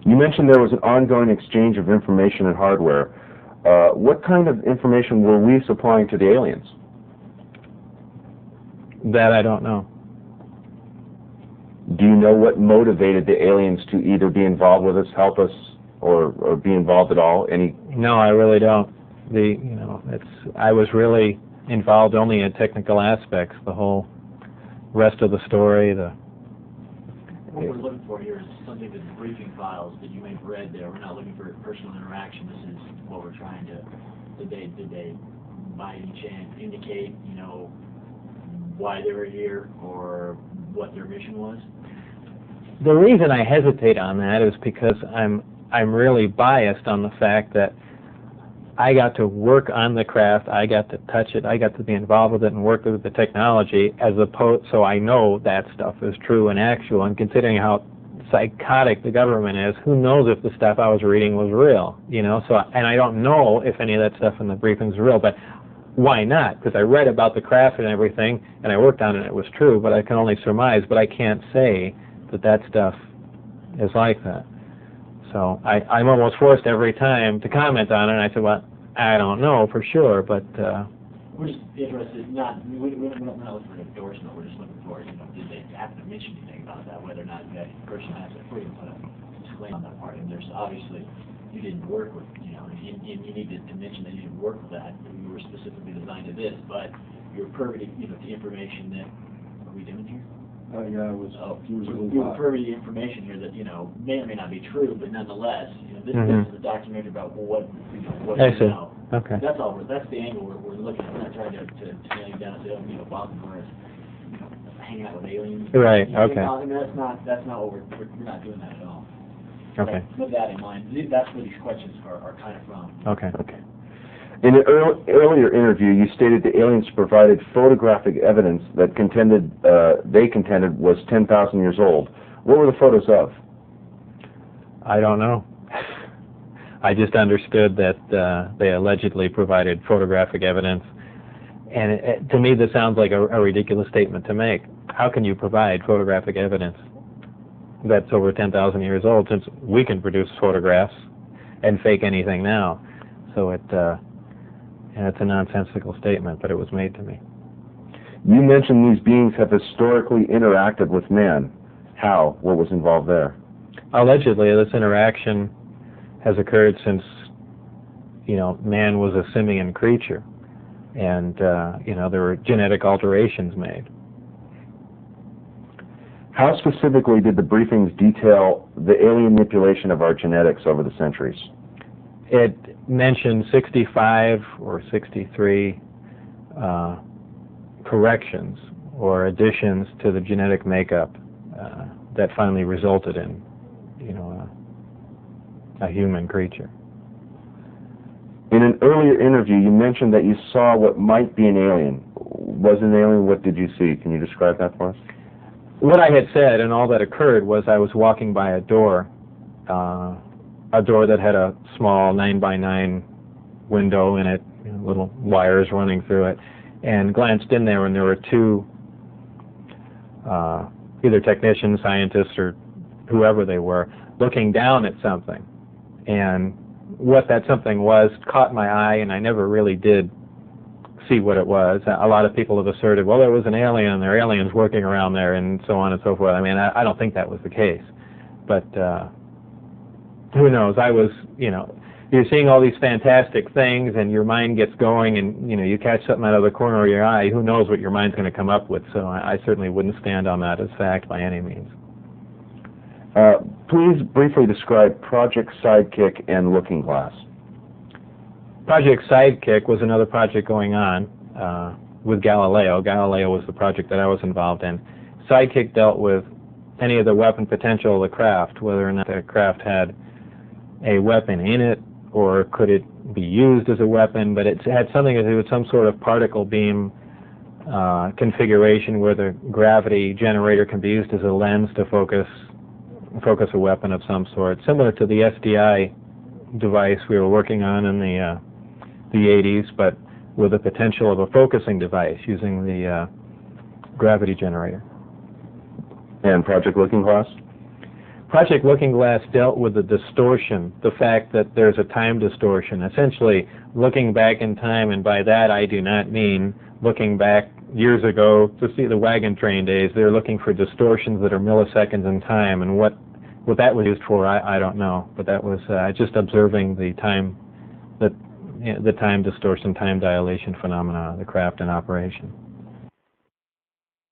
You mentioned there was an ongoing exchange of information and hardware. What kind of information were we supplying to the aliens? That I don't know. Do you know what motivated the aliens to either be involved with us, help us, or be involved at all? No, I really don't. I was really involved only in technical aspects. The whole rest of the story, What we're looking for here is something that the briefing files that you may have read there. We're not looking for personal interaction. This is what we're trying to. Did they by any chance indicate, why they were here or what their mission was? The reason I hesitate on that is because I'm really biased on the fact that I got to work on the craft, I got to touch it, I got to be involved with it and work with the technology, so I know that stuff is true and actual. And considering how psychotic the government is, who knows if the stuff I was reading was real, and I don't know if any of that stuff in the briefings is real, but why not? Because I read about the craft and everything, and I worked on it and it was true, but I can only surmise, but I can't say that stuff is like that. So I'm almost forced every time to comment on it, and I said, well, I don't know for sure, but... We're just interested, we're not looking for an endorsement, we're just looking for, did they happen to mention anything about that, whether or not that person has a freedom to disclaim on that part. And there's obviously, you didn't work with, and you needed to mention that you didn't work with that, you were specifically designed to this, but you're privy, to information that, are we doing here? Yeah, it was. You were privy to information here that may or may not be true, but nonetheless, this is a documentary about what I see. know. Okay. That's all. That's the angle we're looking at. We're not trying to nail you down and say, Bob Morris, hanging out with aliens. Right. Okay. I mean, that's not what we're not doing that at all. Okay. But with that in mind, that's where these questions are kind of from. Okay. In an earlier interview, you stated the aliens provided photographic evidence that they contended was 10,000 years old. What were the photos of? I don't know. I just understood that they allegedly provided photographic evidence, and to me this sounds like a ridiculous statement to make. How can you provide photographic evidence that's over 10,000 years old, since we can produce photographs and fake anything now? So it's a nonsensical statement, but it was made to me. You mentioned these beings have historically interacted with man. How? What was involved there? Allegedly, this interaction has occurred since, man was a simian creature, and, there were genetic alterations made. How specifically did the briefings detail the alien manipulation of our genetics over the centuries? It mentioned 65 or 63 corrections or additions to the genetic makeup that finally resulted in, a human creature. In an earlier interview, you mentioned that you saw what might be an alien. Was it an alien? What did you see? Can you describe that for us? What I had said and all that occurred was I was walking by a door that had a small 9x9 window in it, little wires running through it, and glanced in there, and there were two either technicians, scientists, or whoever they were, looking down at something. And what that something was caught my eye, and I never really did see what it was. A lot of people have asserted, well, there was an alien, there are aliens working around there, and so on and so forth. I mean, I don't think that was the case. But who knows? I was, you're seeing all these fantastic things, and your mind gets going, and, you catch something out of the corner of your eye. Who knows what your mind's going to come up with? So I certainly wouldn't stand on that as fact by any means. Please briefly describe Project Sidekick and Looking Glass. Project Sidekick was another project going on with Galileo. Galileo was the project that I was involved in. Sidekick dealt with any of the weapon potential of the craft, whether or not the craft had a weapon in it or could it be used as a weapon, but it had something to do with some sort of particle beam configuration where the gravity generator can be used as a lens to focus a weapon of some sort, similar to the SDI device we were working on in the 80s, but with the potential of a focusing device using the gravity generator. And Project Looking Glass? Project Looking Glass dealt with the distortion, the fact that there's a time distortion, essentially looking back in time, and by that I do not mean looking back years ago to see the wagon train days. They're looking for distortions that are milliseconds in time, and what that was used for, I don't know, but that was just observing the time, the time distortion, time dilation phenomena of the craft in operation.